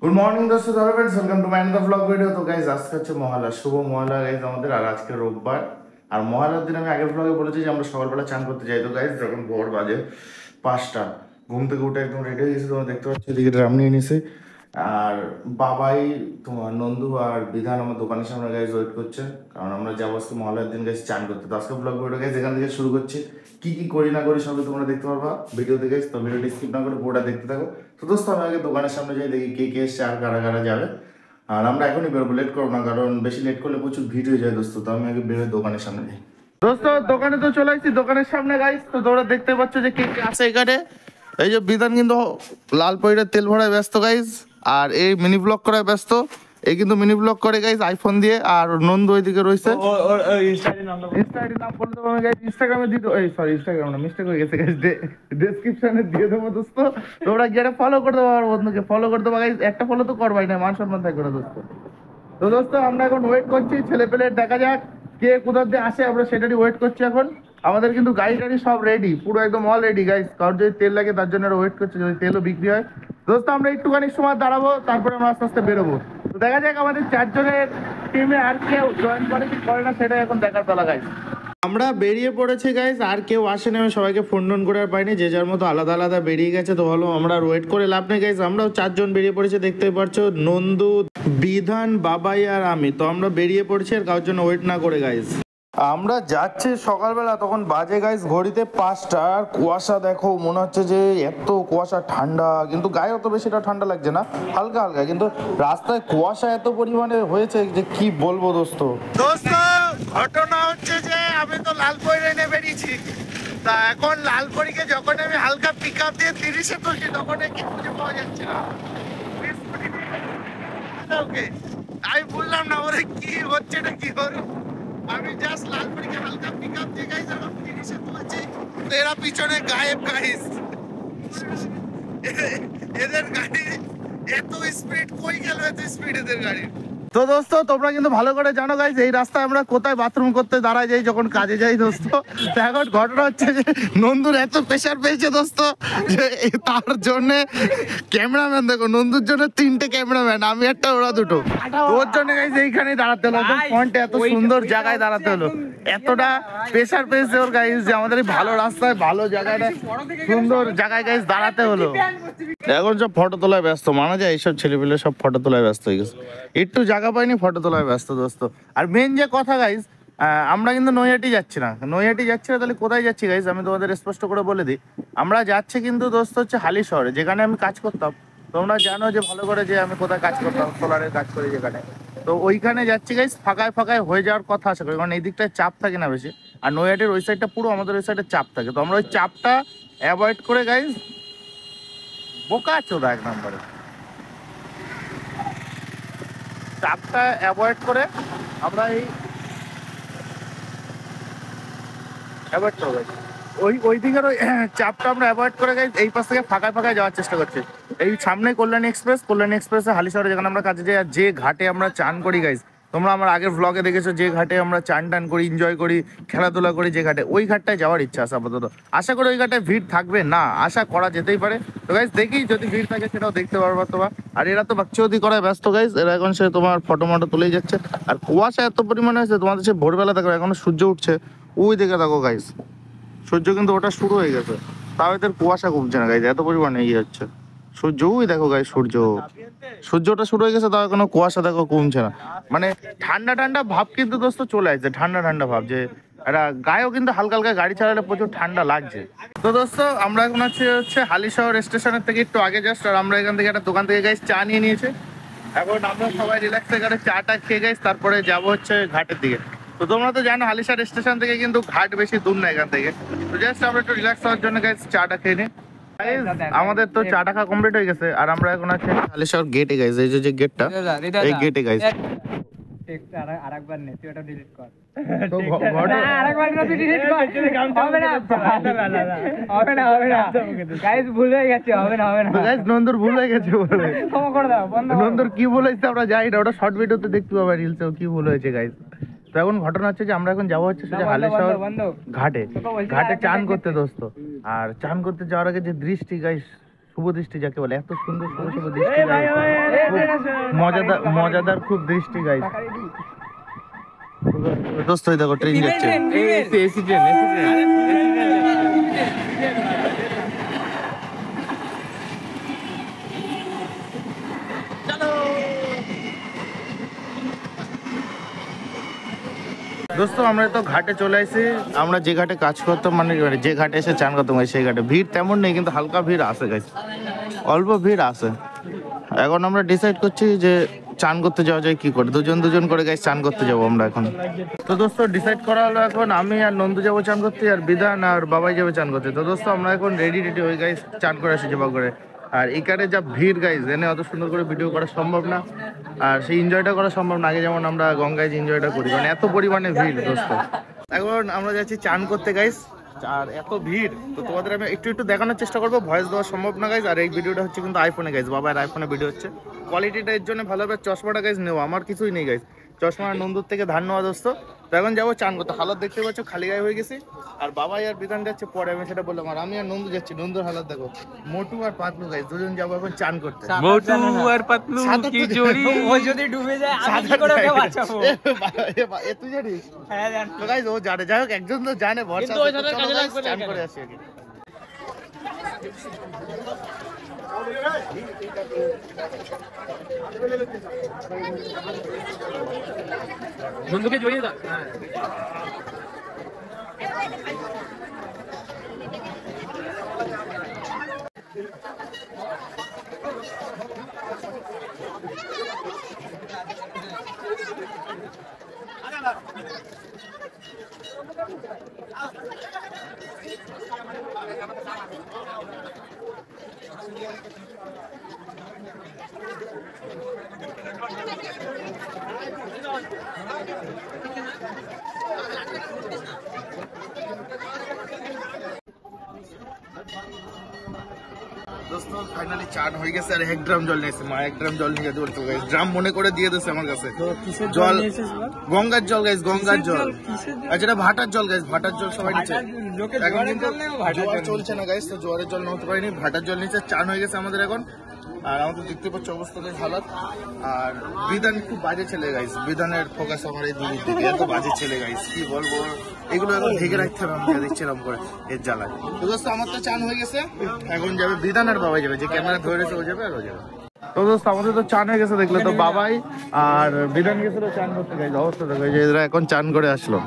Good morning দোস্ত friends, welcome to my another blog video. তো guys আজকে হচ্ছে মহালয়া, শুভ মহালয়া গাইজ আমাদের। আর আজকে রোববার। আর মহালয়ার দিন আমি আগের ব্লগে বলেছি যে আমরা সকালবেলা চান করতে যাই। তো গাইজ যখন ভোর বাজে 5টা, ঘুম থেকে উঠে একদম রেডি হয়ে গেছি। তোমরা দেখতে পাচ্ছ এদিকে ড্রাম নিয়ে নিছে। আর বাবাই, তোমার নন্দু আর বিধান আমার দোকানের সামনে গাইজ ওয়েট করছে, কারণ আমরা যাবো আজকে মহালয়ার দিন গাইজ চান করতে। তো আজকে ব্লগ ভিডিও গাইজ এখান থেকে শুরু করছি। কি কি করি না করি সবই তোমরা দেখতে পারবা ভিডিওতে গাইজ। তো ভিডিওটি স্কিপ না করে পুরোটা দেখতে থাকো। তো দোস্ত আমি আগে দোকানের সামনে যাই, দেখি কে কে এসছে আর কারা কারা যাবে। আর আমরা এখনই বেরোবো, লেট করবো না, কারণ বেশি লেট করলে প্রচুর ভিড় হয়ে যায় দোস্ত। তো আমি আগে বেরোই দোকানের সামনে যাই। দোস্ত দোকানে তো চলে আসছি, দোকানের সামনে গাইস। তো তোমরা দেখতে পাচ্ছ যে কে কে আছে এখানে। এই যে বিধান কিন্তু লাল পয়ডের তেল ভরায় ব্যস্ত গাইস, আর এই মিনি ব্লগ করায় ব্যস্ত। এই কিন্তু মিনি ব্লগ করে গাইস আইফোন দিয়ে। আর নন্দু ওইদিকে রয়েছে। ইনস্টাগ্রামে নাম বলে দেবো আমি গাইস, ইনস্টাগ্রামে দিয়ে দেবো। এই সরি, ইনস্টাগ্রাম না, মিস্টেক হয়ে গেছে গাইস, ডেসক্রিপশনে দিয়ে দেবো দোস্ত। তোমরা গিয়ে ফলো করে দেবো, আমার বন্ধুকে ফলো করে দেবো গাইস। একটা ফলো তো করবাই না, মান সম্মান থাকবে না দোস্ত। তো দোস্ত আমরা এখন ওয়েট করছি, ছেলে পেলে দেখা যাক কে কোথা দিয়ে আসে, আমরা সেটারই ওয়েট করছি এখন। আমাদের কিন্তু গাড়ি টাড়ি সব রেডি, পুরো একদম অল রেডি গাইস। কারণ যদি তেল লাগে তার জন্য ওয়েট করছে, যদি তেলও বিক্রি হয়। দোস্ত আমরা একটুখানি সময় দাঁড়াবো, তারপরে আমরা আস্তে আস্তে বেরোবো। তো দেখা যাক আমাদের 4 জনের টিমে আর কেউ জয়েন করে কি করে না, সেটা এখন দেখার পালা গাইস। আমরা বেরিয়ে পড়েছি গাইস, আর কেউ আসেনি। আমি সবাইকে ফোন টোন করে আর পাইনি, যে যার মতো আলাদা আলাদা বেরিয়ে গেছে। তো ভালো, আমরা আর ওয়েট করে লাভ নেই গাইস। আমরাও 4 জন বেরিয়ে পড়েছি, দেখতেই পারছো, নন্দু, বিধান, বাবাই আর আমি। তো আমরা বেরিয়ে পড়ছি আর কারোর জন্য ওয়েট না করে গাইস। আমরা যাচ্ছি সকালবেলা, তখন বাজে গাইস ঘড়িতে 5টা। আর কুয়াশা দেখো, মনে হচ্ছে যে এত কুয়াশা, ঠান্ডা কিন্তু গায়ে অত বেশিটা ঠান্ডা লাগছে না, হালকা হালকা। কিন্তু রাস্তায় কুয়াশা এত পরিমাণে হয়েছে যে কি বলবো দোস্ত। ঘটনা হচ্ছে যে আমি তো লালপরি এনে বেরিয়েছি। তা এখন লালপরিকে যখন আমি হালকা পিক আপ দিয়ে 30-এ তুলছি, তখন কি খুঁজে পাওয়া যাচ্ছে না। ওকে, আমি বললাম না ওরে কি হচ্ছে না কি করো। আমি জাস্ট লালপরিকে হালকা পিক আপ দিয়ে গাইস এখন 30-এ তুলেছি। এরা পিছনে গায়েব গাইস। এদের গাড়ি এত স্পিড, কই গেল এত স্পিড এদের গাড়ি। তো দোস্ত তোমরা কিন্তু ভালো করে জানো গাইস, এই রাস্তায় আমরা কোথায় বাথরুম করতে দাঁড়ায় যাই যখন কাজে যাই দোস্ত। তো এখন ঘটনা হচ্ছে যে নন্দুর এত প্রেশার পেয়েছে দোস্ত, যে তার জন্য ক্যামেরাম্যান, দেখো নন্দুর জন্য 3টে ক্যামেরাম্যান, আমি একটা ওরা দুটো। ওর জন্য গাইস এইখানেই দাঁড়াতে হলো, পয়েন্টে এত সুন্দর জায়গায় দাঁড়াতে হলো। এতটা প্রেশার পেয়েছে ওর গাইস, যে আমাদের এই ভালো রাস্তায় ভালো জায়গায় সুন্দর জায়গায় গাইস দাঁড়াতে হলো। এখন সব ফটো তোলায় ব্যস্ত, মানা যায় এইসব ছেলেপিলে সব ফটো তোলায় ব্যস্ত হয়ে গেছে। একটু জায়গা পাইনি, ফটো তোলায় ব্যস্ত দোস্ত। আর মেন যে কথা গাইস, আমরা কিন্তু নৈহাটি যাচ্ছি না। নৈহাটি যাচ্ছি না, তাহলে কোথায় যাচ্ছি গাইস আমি তোমাদের স্পষ্ট করে বলে দিই। আমরা যাচ্ছি কিন্তু দোস্ত হচ্ছে হালি শহরে, যেখানে আমি কাজ করতাম। তোমরা জানো যে ভালো করে যে আমি কোথায় কাজ করতাম, সোলারের কাজ করি যেখানে। তো ওইখানে যাচ্ছি গাইস, ফাঁকায় ফাঁকায় হয়ে যাওয়ার কথা আছে, কারণ এই দিকটায় চাপ থাকে না বেশি। আর নৈহাটির ওই সাইডটা পুরো আমাদের ওই সাইডে চাপ থাকে। তো আমরা ওই চাপটা অ্যাভয়েড করে গাইস, বোকা চোদা এক নম্বরে, চাপটা অ্যাভয়েড করে আমরা এই অ্যাভয়েড করবো। ওই দিকের ওই চাপটা আমরা অ্যাভয়েড করে গাইস এই পাশ থেকে ফাঁকায় ফাঁকায় যাওয়ার চেষ্টা করছি। এই সামনে কল্যাণী এক্সপ্রেসে হালিশহরে যেখানে আমরা কাজে যাই, আর যে ঘাটে আমরা চান করি গাইস, তোমরা আমার আগের ব্লগে দেখেছো যে ঘাটে আমরা চান টান করি, এনজয় করি, খেলাধুলা করি, যে ঘাটে, ওই ঘাটটায় যাওয়ার ইচ্ছা আছে আপাতত। আশা করি ওই ঘাটে ভিড় থাকবে না, আশা করা যেতেই পারে। তো গাইস দেখি যদি ভিড় থাকে সেটাও দেখতে পারবো তোমার। আর এরা তো বাচ্চাদি করায় ব্যস্ত গাইস, এরা এখন সে তোমার ফটো মটো তুলেই যাচ্ছে। আর কুয়াশা এত পরিমাণে হয়েছে, তোমাদের সে ভোরবেলা দেখো এখনো সূর্য উঠছে, ওই দেখে দেখো গাইস সূর্য কিন্তু ওটা শুরু হয়ে গেছে। তাও এদের কুয়াশা কমছে না গাইজ, এত পরিমাণে ইয়ে হচ্ছে। সূর্য ওই দেখো গাইজ, সূর্যটা শুরু হয়ে গেছে, তাও এখনো কুয়াশা দেখো কমছে না। মানে ঠান্ডা ঠান্ডা ভাব কিন্তু দোস্ত চলে আসছে, ঠান্ডা ঠান্ডা ভাব, যে একটা গায়েও কিন্তু হালকা হালকা গাড়ি চালালে প্রচুর ঠান্ডা লাগছে। তো দোস্ত আমরা এখন হচ্ছে হালিশহর স্টেশনের থেকে একটু আগে জাস্ট। আর আমরা এখান থেকে একটা দোকান থেকে গাইজ চা নিয়ে নিয়েছে। এখন আমরা সবাই রিল্যাক্স এখানে চাটা খেয়ে গাইজ, তারপরে যাবো হচ্ছে ঘাটের দিকে। তো তোমরা তো জানো হালিশহর স্টেশন থেকে কিন্তু ঘাট বেশি দূর না এখান থেকে। তো জাস্ট আমরা একটু রিল্যাক্স হওয়ার জন্য গাইস চাটা খেয়ে নিই। আমাদের তো চাটা খাওয়া কমপ্লিট হয়ে গেছে, আর আমরা এখন আছি হালিশহর গেটে গাইস। এই যে গেটটা, এই গেটে গাইস। আরেকবার নে, তুই ওটা ডিলিট কর। তো আরেকবার না, তুই ডিলিট কর। হবে না, হবে না, হবে না। গাইস ভুল হয়ে গেছে, হবে না, হবে না। তো গাইস নন্দুর ভুল হয়ে গেছে বলে ক্ষমা করে দাও, বন্ধ করো। নন্দুর কি ভুল হয়েছে আমরা জানি না, ওটা শর্ট ভিডিওতে দেখতে পাবে, রিলসেও কি ভুল হয়েছে গাইস। তো এখন ঘটনা হচ্ছে যে আমরা এখন যাবো হচ্ছে সোজা হালিশহর ঘাটে, ঘাটে চান করতে দোস্ত। আর চান করতে যাওয়ার আগে যে দৃষ্টি গাইস, শুভ দৃষ্টি যাকে বলে, এত সুন্দর শুভ শুভ দৃষ্টি মজাদার খুব দৃষ্টি গাইস। দোস্ত দেখো ট্রেন যাচ্ছে। দোস্ত আমরা তো ঘাটে চলে আসি, আমরা যে ঘাটে কাজ করতাম মানে যে ঘাটে এসে চান করতাম সেই ঘাটে ভিড় তেমন নেই, কিন্তু হালকা ভিড় আসে গাইস, অল্প ভিড় আসে। এখন আমরা ডিসাইড করছি যে চান করতে যাওয়া যায় কি করে, দুজন করে গাইস চান করতে যাবো আমরা এখন। তো দোস্ত ডিসাইড করা হলো এখন আমি আর নন্দু যাবো চান করতে, আর বিধান আর বাবাই যাবে চান করতে। তো দোস্ত আমরা এখন রেডি হয়ে গাইস চান করে আসি জবা করে। আর এখানে যা ভিড় গাইস, এনে অত সুন্দর করে ভিডিও করা সম্ভব না, আর সেই এনজয়টা করা সম্ভব না আগে যেমন আমরা গঙ্গায় এনজয়টা করি, মানে এত পরিমাণে ভিড় দোস্ত। এখন আমরা যাচ্ছি চান করতে গাইস, আর এত ভিড় তো তোমাদের আমি একটু দেখানোর চেষ্টা করবো, ভয়েস দেওয়া সম্ভব না গাইস। আর এই ভিডিওটা হচ্ছে কিন্তু আইফোনে গাইস, বাবার আইফোনে ভিডিও হচ্ছে, কোয়ালিটিটা এর জন্য ভালো হবে। চশমাটা গাইস নেওয়া, আমার কিছুই নেই গাইস, চশমা নন্দুর থেকে ধার নেওয়া দোস্ত। তো এখন যাবো চান করতে, হালত দেখতে পাচ্ছ খালি গায়ে হয়ে গেছি, আর বাবাই আর বিধান যাচ্ছে পরে, আমি সেটা বললাম। আর আমি আর নন্দু যাচ্ছি, নন্দুর হালত দেখো, মোটু আর পাতলু গাইস দুজন যাবো এখন চান করতে। মোটু আর পাতলু কি জোড়ি, ও যদি ডুবে যায় আমি কি করে ওকে বাঁচাবো? এ তুই জানিস? হ্যাঁ জানি তো গাইস ও জানে, যাই হোক একজন তো জানে, ভরসা আছে, চলো guys, চান করে আসি আগে। বন্ধুকে জড়িয়ে দাও। দোস্ত ফাইনালি চান হয়ে গেছে, আর 1 ড্রাম জল নিয়েছে মা, 1 ড্রাম জল নিয়ে যেতে বলতো গাইস, ড্রাম মনে করে দিয়ে দিয়েছে আমার কাছে। জল গঙ্গার জল গাইস, গঙ্গার জল, আচ্ছা এটা ভাটার জল গাইস, ভাটার জল সবাই নিচ্ছে। এখন কিন্তু জোয়ার চলছে না গাইস, তো জোয়ারের জল নিতে পারিনি, ভাটার জল নিচ্ছে। চান হয়ে গেছে আমাদের এখন, আর আমাদের দেখতে পাচ্ছ অবস্থা বেশ হালাত। আর বিধান খুব বাজে ছেলে গাইস, বিধানের ফোকাস আমার এই দুই দিকে, এত বাজে ছেলে গাইস কি বলবো, এগুলো এখন ঢেকে রাখতে হবে আমাকে, দেখছিলাম করে এর জ্বালায়। তো দোস্ত আমার তো চান হয়ে গেছে, এখন যাবে বিধান আর বাবাই যাবে, যে ক্যামেরা ধরে রয়েছে ও যাবে আর ও যাবে। তো দোস্ত আমাদের তো চান হয়ে গেছে দেখলে, তো বাবাই আর বিধান গেছিল চান করতে গাইস, অবস্থা দেখো যে এরা এখন চান করে আসলো,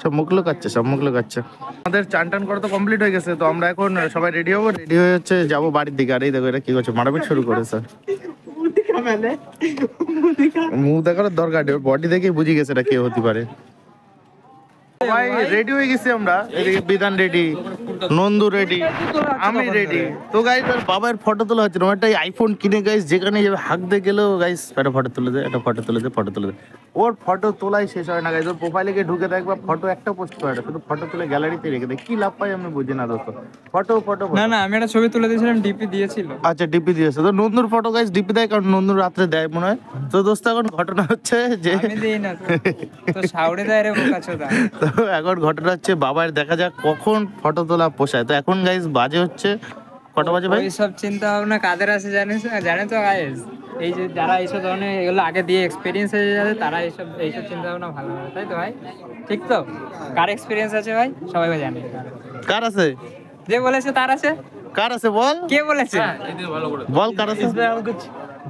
সব মুখ লুকাচ্ছে, সব মুখ লুকাচ্ছে। আমাদের চান টান করা তো কমপ্লিট হয়ে গেছে, তো আমরা এখন সবাই রেডি হবো, রেডি হয়ে হচ্ছে যাবো বাড়ির দিকে। আর এই দেখো এটা কি করছে, মারাপিট শুরু করেছে। মুখ দেখার দরকার নেই, বডি দেখেই বুঝে গেছে এটা কে হতে পারে। ভাই রেডি হয়ে গেছি আমরা, এদিকে বিধান রেডি, নন্দু রেডি, আমি রেডি। তো গাইস আর বাবার ফটো তোলা হচ্ছে, একটা আইফোন কিনে গাইস যেখানে যাবে হাঁক দিয়ে গেলেও গাইস একটা ফটো তুলে দেয়, একটা ফটো তুলে দেয়, ফটো তুলে দেয়। ওর ফটো তোলাই শেষ হয় না গাইস, ওর প্রোফাইলে গিয়ে ঢুকে দেখবা ফটো একটা পোস্ট করে না, শুধু ফটো তুলে গ্যালারিতে রেখে দেয়, কি লাভ পাই আমি বুঝি না দোস্ত। ফটো ফটো না না আমি একটা ছবি তুলে দিয়েছিলাম, ডিপি দিয়েছিল। আচ্ছা ডিপি দিয়েছে, তো নন্দুর ফটো গাইস ডিপি দেয়, কারণ নন্দুর রাত্রে দেয় মনে হয়। তো দোস্ত এখন ঘটনা হচ্ছে যে আমি দেই না তো সাউরে দেয় রে বোকাচোদা। তো এখন ঘটনা হচ্ছে বাবার দেখা যাক কখন ফটো তোলা পোষায়। তো এখন গাইস বাজে হচ্ছে কটা বাজে ভাই? ওই সব চিন্তা ভাবনা কাদের আছে জানে তো গাইস, এই যে যারা এইসব ধরনের এগুলো আগে দিয়ে এক্সপিরিয়েন্স হয়ে যাবে তারা এইসব চিন্তা ভাবনা ভালো হবে, তাই তো ভাই? ঠিক তো? কার এক্সপিরিয়েন্স আছে ভাই সবাই জানে। কার আছে? যে বলেছে তার আছে। কার আছে বল? কে বলেছে? বল কার আছে?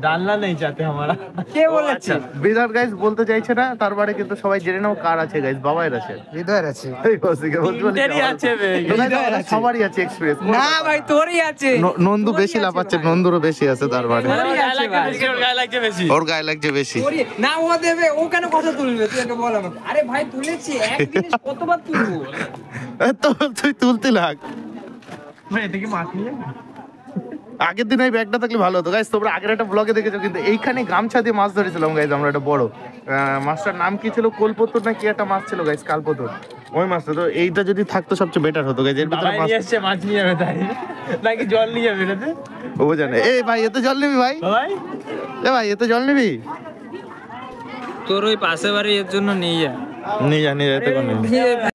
ডালনা নেই চাতে हमारा। কে বলেছে? বিধান গাইস বলতে চাইছে না, তারপরে কিন্তু সবাই জেনে নাও কার আছে গাইস, বাবার আছে, হৃদয়ের আছে। এই কৌশিকে বলতে বলি তিনটেরই আছে বে, হৃদয়ের আছে। সবারই আছে এক্সপেরিয়েন্স। না ভাই তোরই আছে। নন্দু বেশি লাফাচ্ছে, নন্দুরও বেশি আছে তারপরে, তোরই আছে ভাই। ওর গায়ে লাগছে বেশি। তোরই না, ও দেবে, ও কেন কথা তুলবে? তুই একটা বল আমাকে। আরে ভাই তুলেছি, এক জিনিস কতবার তুলবো? তো তুই তুলতে লাগ, ভাই এটা কি মাছ নিয়ে? আগের দিন এই ব্যাগটা থাকলে ভালো হতো গাইস। তোমরা আগের একটা ব্লগে দেখেছো কিন্তু এইখানে গামছা দিয়ে মাছ ধরেছিলাম গাইস আমরা, একটা বড় মাছটার নাম কি ছিল, কোলপতুর না কি একটা মাছ ছিল গাইস, কালপতুর, ওই মাছটা। তো এইটা যদি থাকতো সবচেয়ে বেটার হতো গাইস, এর ভিতরে মাছ নিয়ে আসছে, মাছ নিয়ে যাবে তাই নাকি জল নিয়ে যাবে এটাতে? ও জানে। এই ভাই এতে জল নিবি ভাই? ভাই এ ভাই এতে জল নিবি? তোর ওই পাশে বাড়ি এর জন্য নিয়ে যা। নিয়ে যা যেতে কোনো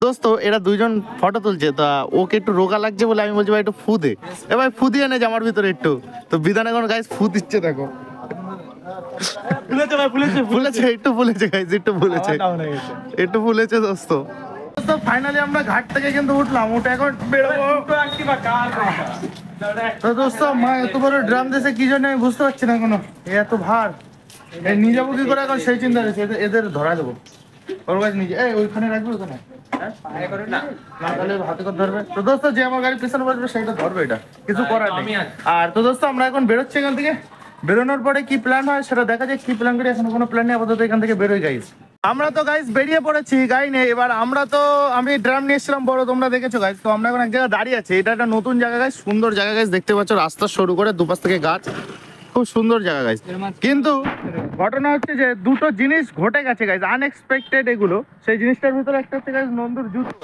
দোস্ত এরা দুইজন ফটো তুলছে, তা ওকে একটু রোগা লাগছে বলে আমি বলছি ভাই একটু ফু দে, এ ভাই ফু দিয়ে নে জামার ভিতরে একটু। তো বিধান এখন গাইস ফু দিচ্ছে, দেখো ফুলেছে একটু ফুলেছে গাইস, একটু ফুলেছে, একটু ফুলেছে দোস্ত। তো ফাইনালি আমরা ঘাট থেকে কিন্তু উঠলাম, উঠে এখন বেরোবো। তো দোস্ত মা এত বড় ড্রাম দিয়েছে কি জন্য আমি বুঝতে পারছি না এখনো, এত ভার নিয়ে যাবো কি করে এখন সেই চিন্তা রয়েছে। এদের ধরা দেবো ওর কাছে নিজে, এই ওইখানে রাখবি ওখানে না তাহলে হাতে করে ধরবে। তো দোস্ত যে আমার গাড়ি পিছনে বসবে সেটা ধরবে, এটা কিছু করার নেই। আর তো দোস্ত আমরা এখন বেরোচ্ছি এখান থেকে, বেরোনোর পরে কি প্ল্যান হয় সেটা দেখা যায়। কি প্ল্যান করি এখনো কোনো প্ল্যান নেই, আপাতত এখান থেকে বেরোই গাইস। আমরা তো গাইস বেরিয়ে পড়েছি, গাড়ি নেই। এবার আমরা তো আমি ড্রাম নিয়ে এসেছিলাম বড়, তোমরা দেখেছো গাইস। তো আমরা এখন এক জায়গায় দাঁড়িয়ে আছি, এটা একটা নতুন জায়গা গাইস, সুন্দর জায়গা গাইস, দেখতে পাচ্ছ রাস্তা শুরু করে দুপাশ থেকে গাছ, খুব সুন্দর জায়গা গাইস। কিন্তু ঘটনা হচ্ছে যে দুটো জিনিস ঘটে গেছে গাইস, আনএক্সপেক্টেড এগুলো। সেই জিনিসটার ভিতরে একটা হচ্ছে গাইস নন্দুর জুতো,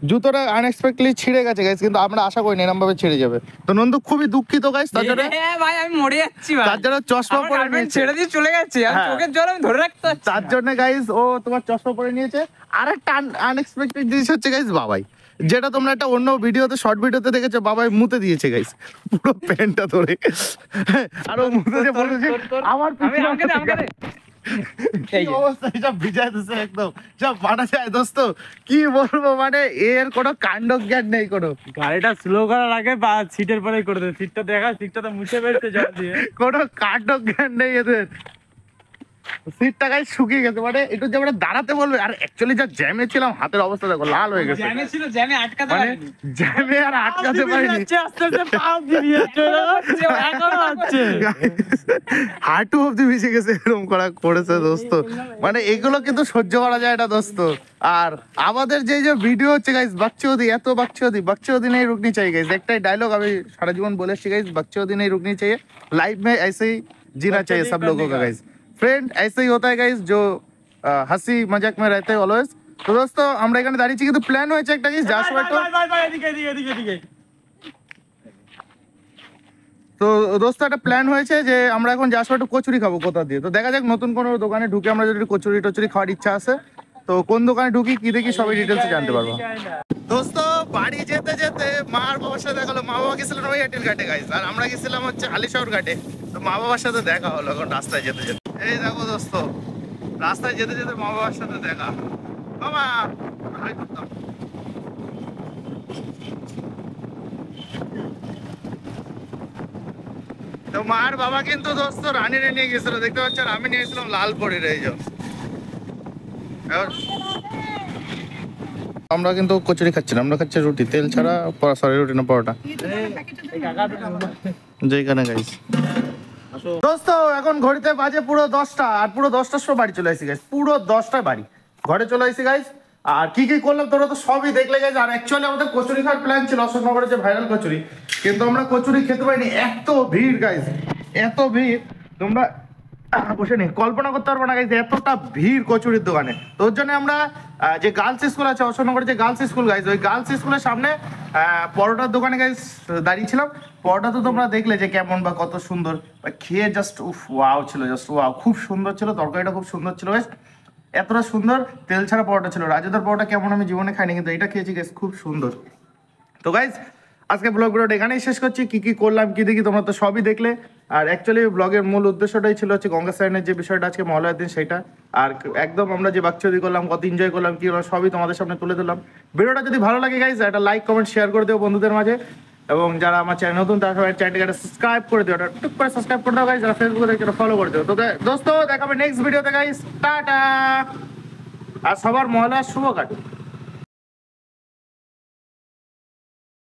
জুতোটা আনএক্সপেক্টেডলি ছিঁড়ে গেছে গাইস, কিন্তু আমরা আশা করিনি এরকম ভাবে ছিঁড়ে যাবে। তো নন্দু খুবই দুঃখিত গাইস, তার জন্য ভাই আমি মরে যাচ্ছি ভাই, তার জন্য চশমা পরে নিয়েছে, ছেড়ে দিয়ে চলে গেছে, আর হ্যাঁ। চোখের জল আমি ধরে রাখতে পারছি না। তার জন্য গাইস ও তোমার চশমা পরে নিয়েছে। আর একটা আনএক্সপেক্টেড জিনিস হচ্ছে গাইস বাবাই, যেটা তোমরা একটা অন্য ভিডিওতে শর্ট ভিডিওতে দেখেছো, বাবাই মুতে দিয়েছে গাইস পুরো প্যান্টটা ধরে। আর ও মুতে যে বলেছে আমার আমি আমাকে দে, আমাকে দে। এই অবস্থা, সব ভিজায় দিছে একদম, সব বানা যায় দোস্ত। কি বলবো মানে এর কোনো কাণ্ড জ্ঞান নেই কোনো, গাড়িটা স্লো করার আগে বা সিটের পরেই করে দে, সিটটা দেখা, সিটটা তো মুছে বেরোতে জল দিয়ে। কোনো কাণ্ড জ্ঞান নেই এদের। সিটটা গাইস শুকিয়ে গেছে, মানে একটু যে মানে দাঁড়াতে বলবে। আর অ্যাকচুয়ালি যা জ্যামে ছিলাম, হাতের অবস্থা দেখো লাল হয়ে গেছে, জ্যামে ছিল, জ্যামে আটকাতে মানে পারিনি। জ্যামে আর আটকাতে পারিনি। আস্তে আস্তে পাও দিয়ে চলে যাচ্ছে, এখনো হচ্ছে। হাঁটু অব্দি ভিজে গেছে, এরকম করা করেছে দোস্ত। মানে এগুলো কিন্তু সহ্য করা যায় না দোস্ত। আর আমাদের যে যে ভিডিও হচ্ছে গাইস, বাকচোদি, এত বাকচোদি নেই रुकनी चाहिए गाइस। একটাই ডায়লগ আমি সারা জীবন বলে এসেছি গাইস, বাকচোদি নেই रुकनी चाहिए, लाइफ में ऐसे ही जीना चाहिए सब लोगों का गाइस। फ्रेंड ऐसे ही होता है गाइस, जो हंसी मजाक में रहते हैं ऑलवेज। তো দোস্ত আমরা এখানে দাঁড়িয়েছি, কিন্তু প্ল্যান হয়েছে একটা গাইস, যাওয়ার সময় তো তো দোস্ত একটা প্ল্যান হয়েছে যে আমরা এখন যাওয়ার সময় একটু কচুরি খাবো কোথা দিয়ে। তো দেখা যাক নতুন কোনো দোকানে ঢুকে আমরা যদি কচুরি টচুরি খাওয়ার ইচ্ছা আছে, তো কোন দোকানে ঢুকি কি দেখি সবই ডিটেলসে জানতে পারবো। দোস্ত বাড়ি যেতে যেতে মার বাবার সাথে দেখা হলো। মা বাবা গেছিলেন ওই এয়ারটেল ঘাটে গাইস, আর আমরা গেছিলাম হচ্ছে হালিশহর ঘাটে। তো মা বাবার সাথে দেখা হলো এখন রাস্তায় যেতে যেতে। এই দেখো দোস্ত রাস্তায় যেতে যেতে মা বাবার সাথে দেখা। মামা হাই করতাম। তো মার বাবা কিন্তু দোস্ত রানীরে নিয়ে গেছিল, দেখতে পাচ্ছ, আর আমি নিয়ে গেছিলাম লালপুরের। এই যে আমরা কিন্তু কচুরি খাচ্ছি না, আমরা খাচ্ছি রুটি, তেল ছাড়া। সরি রুটি না, পরোটা যেখানে গাইস। দোস্ত এখন ঘড়িতে বাজে পুরো 10টা, আর পুরো 10টার সময় বাড়ি চলে আসি গাইস, পুরো 10টায় বাড়ি ঘরে চলে আসি গাইস। আর কি কি করলাম তোরা তো সবই দেখলে গাইস। আর অ্যাকচুয়ালি আমাদের কচুরি খাওয়ার প্ল্যান ছিল অশোকনগরের যে ভাইরাল কচুরি, কিন্তু আমরা কচুরি খেতে পারিনি, এত ভিড় গাইস, এত ভিড় তোমরা বসে নেই কল্পনা করতে পারবো না গাইস, এতটা ভিড় কচুরির দোকানে। তো ওর জন্য আমরা যে গার্লস স্কুল আছে অশোকনগরের, যে গার্লস স্কুল গাইস, ওই গার্লস স্কুলের সামনে পরোটার দোকানে গাইস দাঁড়িয়েছিলাম। পরোটা তো তোমরা দেখলে যে কেমন বা কত সুন্দর, খেয়ে জাস্ট উফ ওয়াও ছিল, জাস্ট ওয়াও, খুব সুন্দর ছিল, তরকারিটা খুব সুন্দর ছিল গাইস, এতটা সুন্দর। তেল ছাড়া পরোটা ছিল, রাজুদার পরোটা কেমন আমি জীবনে খাইনি, কিন্তু এটা খেয়েছি গাইস, খুব সুন্দর। তো গাইস আজকে ব্লগ ভিডিওটা এখানেই শেষ করছি। কি কি করলাম কি দেখি তোমরা তো সবই দেখলে। আর অ্যাকচুয়ালি ব্লগের মূল উদ্দেশ্যটাই ছিল হচ্ছে গঙ্গা স্নানের যে বিষয়টা আজকে মহালয়ার দিন সেটা। আর একদম আমরা যে বাকচুরি করলাম, কত এনজয় করলাম কি করলাম সবই তোমাদের সামনে তুলে দিলাম। ভিডিওটা যদি ভালো লাগে গাইস একটা লাইক কমেন্ট শেয়ার করে দিও বন্ধুদের মাঝে, এবং যারা আমার চ্যানেল নতুন তারা সবাই চ্যানেলটিকে একটা সাবস্ক্রাইব করে দিও, ওটা টুক করে সাবস্ক্রাইব করে দাও গাইস। যারা ফেসবুকে দেখছো ফলো করে দিও। তো দোস্ত দেখাবে নেক্সট ভিডিওতে গাইস, টাটা। আর সবার মহালয়ার শুভ কাটুক।